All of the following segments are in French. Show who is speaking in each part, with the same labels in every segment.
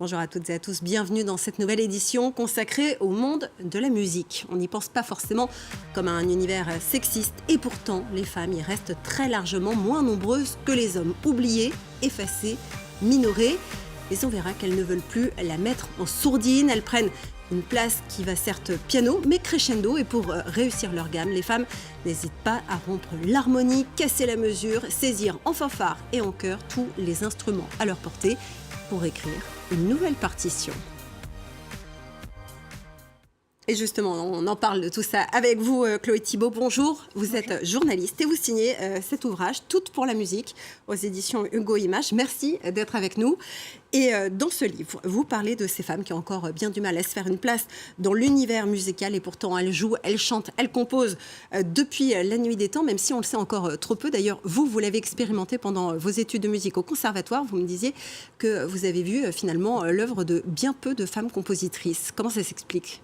Speaker 1: Bonjour à toutes et à tous, bienvenue dans cette nouvelle édition consacrée au monde de la musique. On n'y pense pas forcément comme à un univers sexiste et pourtant les femmes y restent très largement moins nombreuses que les hommes, oubliées, effacées, minorées. Et on verra qu'elles ne veulent plus la mettre en sourdine, elles prennent une place qui va certes piano mais crescendo et pour réussir leur gamme, les femmes n'hésitent pas à rompre l'harmonie, casser la mesure, saisir en fanfare et en chœur tous les instruments à leur portée pour écrire une nouvelle partition. Et justement, on en parle de tout ça avec vous, Chloé Thibault. Bonjour, vous êtes journaliste et vous signez cet ouvrage, Toutes pour la musique, aux éditions Hugo Images. Merci d'être avec nous. Et dans ce livre, vous parlez de ces femmes qui ont encore bien du mal à se faire une place dans l'univers musical et pourtant elles jouent, elles chantent, elles composent depuis la nuit des temps, même si on le sait encore trop peu. D'ailleurs, vous l'avez expérimenté pendant vos études de musique au conservatoire. Vous me disiez que vous avez vu finalement l'œuvre de bien peu de femmes compositrices. Comment ça s'explique ?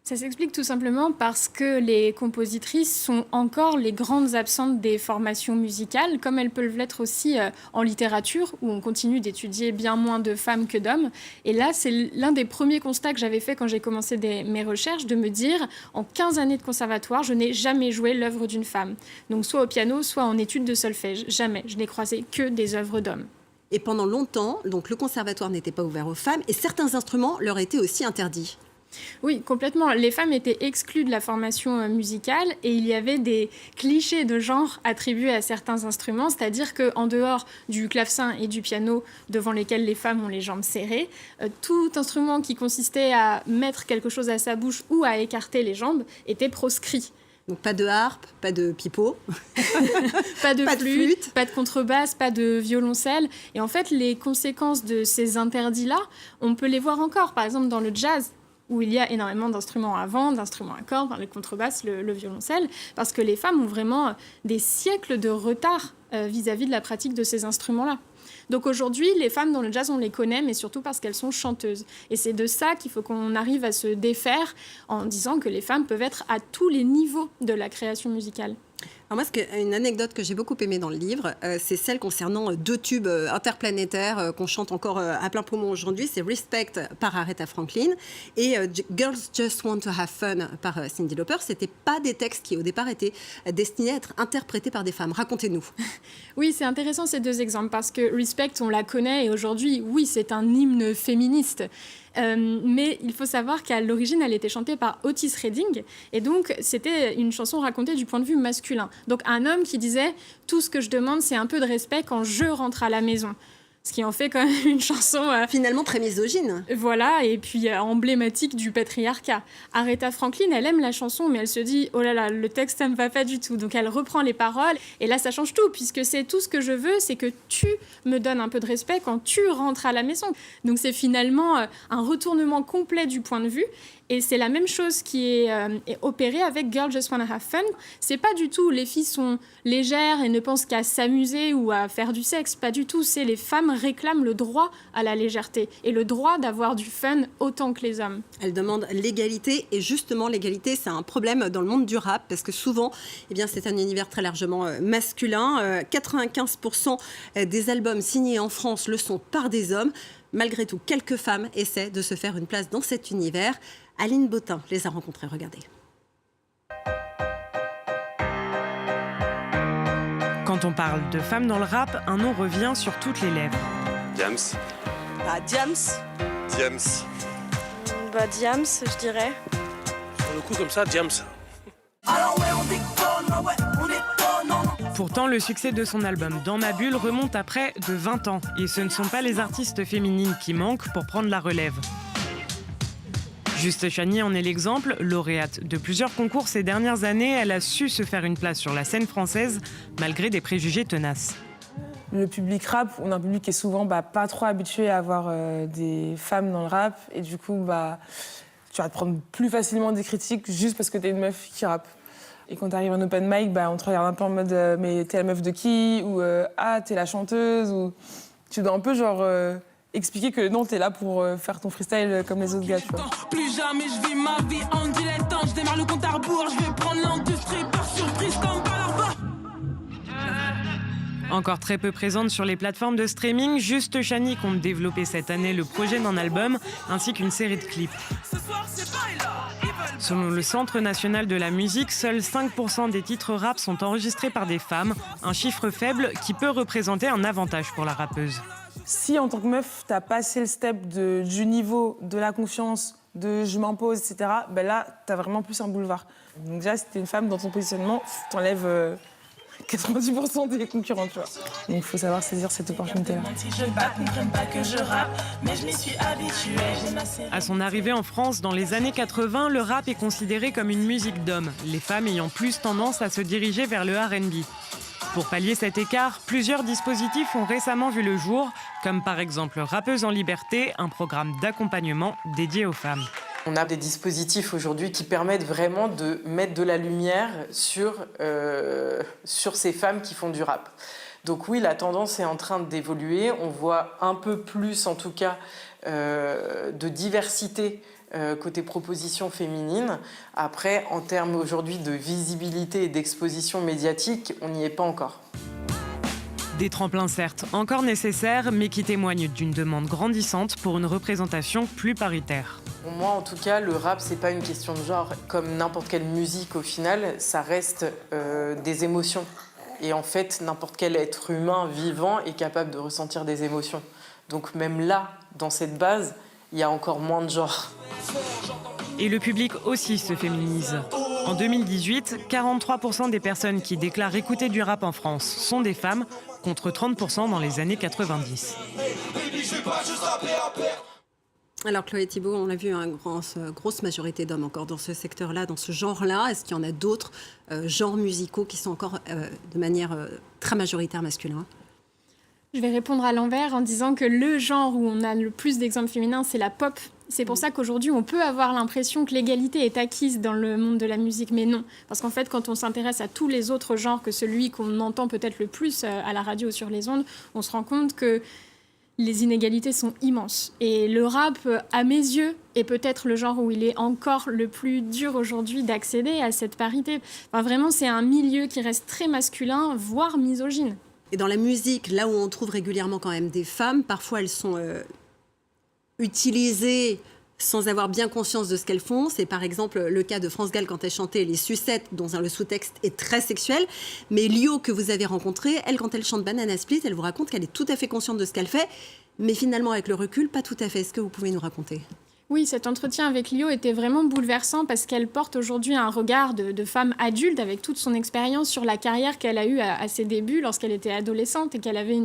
Speaker 2: Ça s'explique tout simplement parce que les compositrices sont encore les grandes absentes des formations musicales, comme elles peuvent l'être aussi en littérature, où on continue d'étudier bien moins de femmes que d'hommes. Et là, c'est l'un des premiers constats que j'avais fait quand j'ai commencé mes recherches, de me dire, en 15 années de conservatoire, je n'ai jamais joué l'œuvre d'une femme. Donc soit au piano, soit en études de solfège. Jamais. Je n'ai croisé que des œuvres d'hommes.
Speaker 1: Et pendant longtemps, donc, le conservatoire n'était pas ouvert aux femmes et certains instruments leur étaient aussi interdits.
Speaker 2: Oui, complètement. Les femmes étaient exclues de la formation musicale et il y avait des clichés de genre attribués à certains instruments, c'est-à-dire qu'en dehors du clavecin et du piano devant lesquels les femmes ont les jambes serrées, tout instrument qui consistait à mettre quelque chose à sa bouche ou à écarter les jambes était proscrit.
Speaker 1: Donc pas de harpe, pas de pipeau,
Speaker 2: pas de flûte, pas de contrebasse, pas de violoncelle. Et en fait, les conséquences de ces interdits-là, on peut les voir encore. Par exemple, dans le jazz, où il y a énormément d'instruments à vent, d'instruments à cordes, le contrebasse, le violoncelle, parce que les femmes ont vraiment des siècles de retard vis-à-vis de la pratique de ces instruments-là. Donc aujourd'hui, les femmes dans le jazz, on les connaît, mais surtout parce qu'elles sont chanteuses. Et c'est de ça qu'il faut qu'on arrive à se défaire en disant que les femmes peuvent être à tous les niveaux de la création musicale.
Speaker 1: Alors moi, une anecdote que j'ai beaucoup aimée dans le livre, c'est celle concernant deux tubes interplanétaires qu'on chante encore à plein poumon aujourd'hui. C'est Respect par Aretha Franklin et Girls Just Want to Have Fun par Cyndi Lauper. C'était pas des textes qui au départ étaient destinés à être interprétés par des femmes. Racontez-nous.
Speaker 2: Oui, c'est intéressant ces deux exemples parce que Respect, on la connaît et aujourd'hui, oui, c'est un hymne féministe. Mais il faut savoir qu'à l'origine, elle était chantée par Otis Redding et donc c'était une chanson racontée du point de vue masculin. Donc un homme qui disait « Tout ce que je demande, c'est un peu de respect quand je rentre à la maison ». Ce qui en fait quand même une chanson...
Speaker 1: finalement très misogyne.
Speaker 2: Voilà, et puis emblématique du patriarcat. Aretha Franklin, elle aime la chanson, mais elle se dit « Oh là là, le texte, ça me va pas du tout ». Donc elle reprend les paroles, et là, ça change tout, puisque c'est tout ce que je veux, c'est que tu me donnes un peu de respect quand tu rentres à la maison. Donc c'est finalement un retournement complet du point de vue. Et c'est la même chose qui est opérée avec Girl Just Wanna Have Fun. C'est pas du tout les filles sont légères et ne pensent qu'à s'amuser ou à faire du sexe. Pas du tout. C'est les femmes réclament le droit à la légèreté et le droit d'avoir du fun autant que les hommes.
Speaker 1: Elles demandent l'égalité et justement l'égalité, c'est un problème dans le monde du rap parce que souvent, eh bien, c'est un univers très largement masculin. 95% des albums signés en France le sont par des hommes. Malgré tout, quelques femmes essaient de se faire une place dans cet univers. Aline Bottin les a rencontrées, regardez.
Speaker 3: Quand on parle de femmes dans le rap, un nom revient sur toutes les lèvres.
Speaker 4: Diams.
Speaker 5: Bah Diams.
Speaker 4: Diams.
Speaker 5: Bah Diams, je dirais.
Speaker 4: Sur le coup comme ça, Diams.
Speaker 5: Alors ouais, on déconne, ouais, on déconne.
Speaker 3: Pourtant, le succès de son album Dans ma bulle remonte à près de 20 ans. Et ce ne sont pas les artistes féminines qui manquent pour prendre la relève. Juste Chani en est l'exemple. Lauréate de plusieurs concours ces dernières années, elle a su se faire une place sur la scène française, malgré des préjugés tenaces.
Speaker 6: Le public rap, on a un public qui est souvent pas trop habitué à avoir des femmes dans le rap. Et du coup, tu vas te prendre plus facilement des critiques juste parce que t'es une meuf qui rappe. Et quand t'arrives à un open mic, on te regarde un peu en mode mais t'es la meuf de qui ? Ou ah, t'es la chanteuse ? Ou tu dois un peu expliquer que non, t'es là pour faire ton freestyle comme les autres gars, tu vois.
Speaker 7: Plus jamais je vis ma vie en dilettant, je démarre le compte à rebours, je vais prendre l'industrie par surprise comme par là-bas.
Speaker 3: Encore très peu présente sur les plateformes de streaming, Juste Chani compte développer cette année le projet d'un album ainsi qu'une série de clips. Selon le Centre national de la musique, seuls 5% des titres rap sont enregistrés par des femmes, un chiffre faible qui peut représenter un avantage pour la rappeuse.
Speaker 6: Si en tant que meuf, t'as passé le step du niveau, de la confiance, de je m'impose, etc., ben là, t'as vraiment plus un boulevard. Donc déjà, si t'es une femme dans ton positionnement, t'enlèves 90% des concurrents, tu vois. Donc il faut savoir saisir cette opportunité-là.
Speaker 3: À son arrivée en France dans les années 80, le rap est considéré comme une musique d'hommes, les femmes ayant plus tendance à se diriger vers le R&B. Pour pallier cet écart, plusieurs dispositifs ont récemment vu le jour, comme par exemple Rappeuse en Liberté, un programme d'accompagnement dédié aux femmes.
Speaker 8: On a des dispositifs aujourd'hui qui permettent vraiment de mettre de la lumière sur ces femmes qui font du rap. Donc oui, la tendance est en train d'évoluer. On voit un peu plus, en tout cas, de diversité côté propositions féminines. Après, en termes aujourd'hui de visibilité et d'exposition médiatique, on n'y est pas encore.
Speaker 3: Des tremplins certes encore nécessaires, mais qui témoignent d'une demande grandissante pour une représentation plus paritaire.
Speaker 8: Pour moi, en tout cas, le rap, c'est pas une question de genre. Comme n'importe quelle musique, au final, ça reste des émotions. Et en fait, n'importe quel être humain vivant est capable de ressentir des émotions. Donc même là, dans cette base, il y a encore moins de genre.
Speaker 3: Et le public aussi se féminise. En 2018, 43% des personnes qui déclarent écouter du rap en France sont des femmes, contre 30% dans les années 90.
Speaker 1: Alors Chloé Thibault, on l'a vu, une grosse majorité d'hommes encore dans ce secteur-là, dans ce genre-là. Est-ce qu'il y en a d'autres genres musicaux qui sont encore de manière très majoritaire masculin ?
Speaker 2: Je vais répondre à l'envers en disant que le genre où on a le plus d'exemples féminins, c'est la pop. C'est pour ça qu'aujourd'hui, on peut avoir l'impression que l'égalité est acquise dans le monde de la musique, mais non. Parce qu'en fait, quand on s'intéresse à tous les autres genres que celui qu'on entend peut-être le plus à la radio ou sur les ondes, on se rend compte que les inégalités sont immenses. Et le rap, à mes yeux, est peut-être le genre où il est encore le plus dur aujourd'hui d'accéder à cette parité. Enfin, vraiment, c'est un milieu qui reste très masculin, voire misogyne.
Speaker 1: Et dans la musique, là où on trouve régulièrement quand même des femmes, parfois elles sont utilisées sans avoir bien conscience de ce qu'elles font. C'est par exemple le cas de France Gall quand elle chantait Les Sucettes, dont le sous-texte est très sexuel. Mais Lio, que vous avez rencontrée, elle, quand elle chante Banana Split, elle vous raconte qu'elle est tout à fait consciente de ce qu'elle fait. Mais finalement, avec le recul, pas tout à fait. Est-ce que vous pouvez nous raconter ?
Speaker 2: Oui, cet entretien avec Lio était vraiment bouleversant parce qu'elle porte aujourd'hui un regard de femme adulte avec toute son expérience sur la carrière qu'elle a eue à ses débuts lorsqu'elle était adolescente et qu'elle avait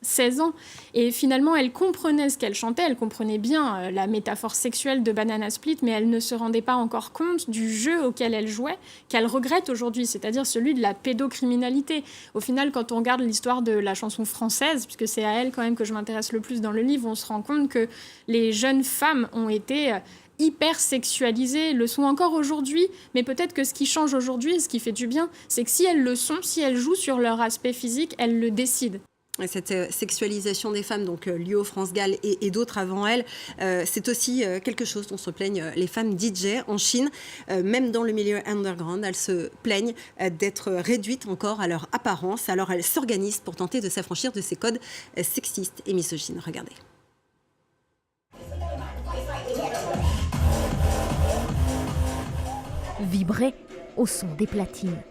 Speaker 2: 16 ans. Et finalement, elle comprenait ce qu'elle chantait, elle comprenait bien la métaphore sexuelle de Banana Split, mais elle ne se rendait pas encore compte du jeu auquel elle jouait, qu'elle regrette aujourd'hui, c'est-à-dire celui de la pédocriminalité. Au final, quand on regarde l'histoire de la chanson française, puisque c'est à elle quand même que je m'intéresse le plus dans le livre, on se rend compte que les jeunes femmes ont été hyper sexualisées, le sont encore aujourd'hui, mais peut-être que ce qui change aujourd'hui et ce qui fait du bien, c'est que si elles le sont, si elles jouent sur leur aspect physique, elles le décident.
Speaker 1: Cette sexualisation des femmes, donc Lio, France Gall et d'autres avant elle, c'est aussi quelque chose dont se plaignent les femmes DJ en Chine. Même dans le milieu underground, elles se plaignent d'être réduites encore à leur apparence. Alors elles s'organisent pour tenter de s'affranchir de ces codes sexistes et misogynes. Regardez.
Speaker 9: Vibrer au son des platines.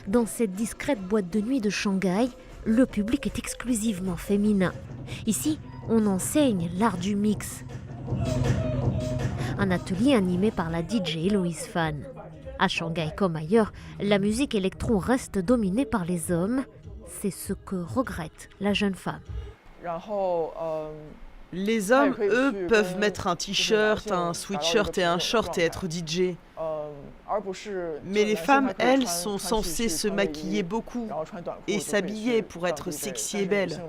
Speaker 9: Dans cette discrète boîte de nuit de Shanghai, le public est exclusivement féminin. Ici, on enseigne l'art du mix. Un atelier animé par la DJ Héloïse Fan. À Shanghai comme ailleurs, la musique électro reste dominée par les hommes. C'est ce que regrette la jeune femme.
Speaker 10: Les hommes, eux, peuvent mettre un t-shirt, un sweatshirt et un short et être DJ. Mais les femmes, elles, sont censées se maquiller beaucoup et s'habiller pour être sexy et belles.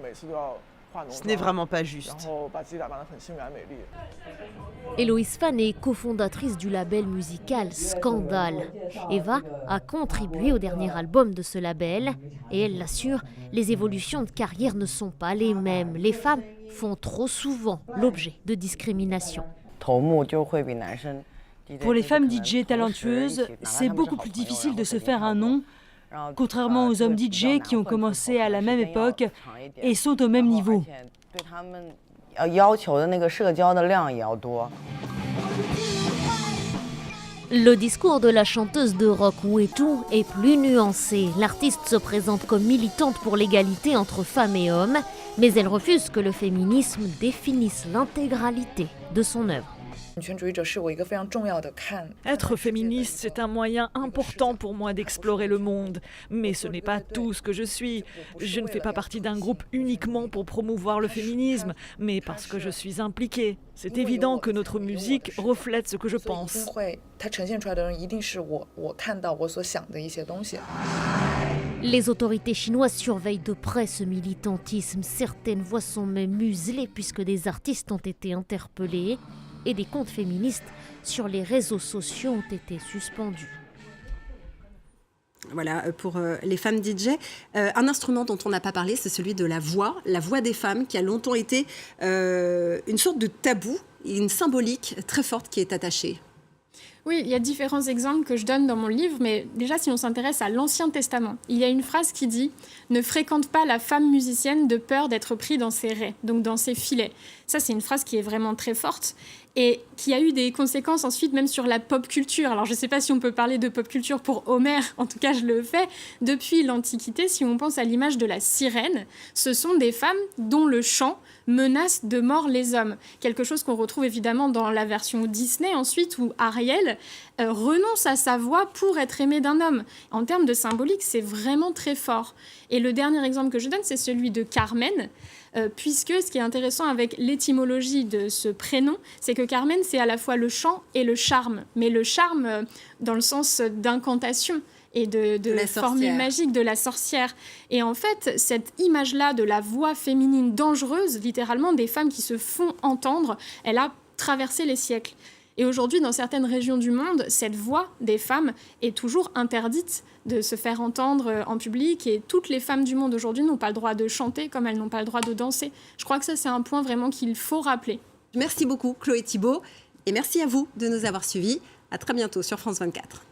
Speaker 10: Ce n'est vraiment pas juste.
Speaker 9: Héloïse Fan est cofondatrice du label musical Scandale. Eva a contribué au dernier album de ce label et elle l'assure, les évolutions de carrière ne sont pas les mêmes. Les femmes font trop souvent l'objet de discrimination.
Speaker 11: Pour les femmes DJ talentueuses, c'est beaucoup plus difficile de se faire un nom contrairement aux hommes DJ qui ont commencé à la même époque et sont au même niveau.
Speaker 9: Le discours de la chanteuse de rock Wetu est plus nuancé. L'artiste se présente comme militante pour l'égalité entre femmes et hommes, mais elle refuse que le féminisme définisse l'intégralité de son œuvre.
Speaker 12: Être féministe, c'est un moyen important pour moi d'explorer le monde. Mais ce n'est pas tout ce que je suis. Je ne fais pas partie d'un groupe uniquement pour promouvoir le féminisme, mais parce que je suis impliquée. C'est évident que notre musique reflète ce que je pense.
Speaker 9: Les autorités chinoises surveillent de près ce militantisme. Certaines voix sont même muselées puisque des artistes ont été interpellés et des comptes féministes sur les réseaux sociaux ont été suspendus.
Speaker 1: Voilà, pour les femmes DJ. Un instrument dont on n'a pas parlé, c'est celui de la voix des femmes, qui a longtemps été une sorte de tabou, une symbolique très forte qui est attachée.
Speaker 2: Oui, il y a différents exemples que je donne dans mon livre, mais déjà si on s'intéresse à l'Ancien Testament, il y a une phrase qui dit « Ne fréquente pas la femme musicienne de peur d'être pris dans ses rets », donc dans ses filets. Ça, c'est une phrase qui est vraiment très forte et qui a eu des conséquences ensuite même sur la pop culture. Alors je ne sais pas si on peut parler de pop culture pour Homère, en tout cas je le fais. Depuis l'Antiquité, si on pense à l'image de la sirène, ce sont des femmes dont le chant menace de mort les hommes. Quelque chose qu'on retrouve évidemment dans la version Disney ensuite, où Ariel renonce à sa voix pour être aimée d'un homme. En termes de symbolique, c'est vraiment très fort. Et le dernier exemple que je donne, c'est celui de Carmen, puisque ce qui est intéressant avec l'étymologie de ce prénom, c'est que Carmen, c'est à la fois le chant et le charme. Mais le charme dans le sens d'incantation et de la formule magique de la sorcière. Et en fait, cette image-là de la voix féminine dangereuse, littéralement des femmes qui se font entendre, elle a traversé les siècles. Et aujourd'hui, dans certaines régions du monde, cette voix des femmes est toujours interdite de se faire entendre en public. Et toutes les femmes du monde aujourd'hui n'ont pas le droit de chanter comme elles n'ont pas le droit de danser. Je crois que ça, c'est un point vraiment qu'il faut rappeler.
Speaker 1: Merci beaucoup, Chloé Thibault. Et merci à vous de nous avoir suivis. À très bientôt sur France 24.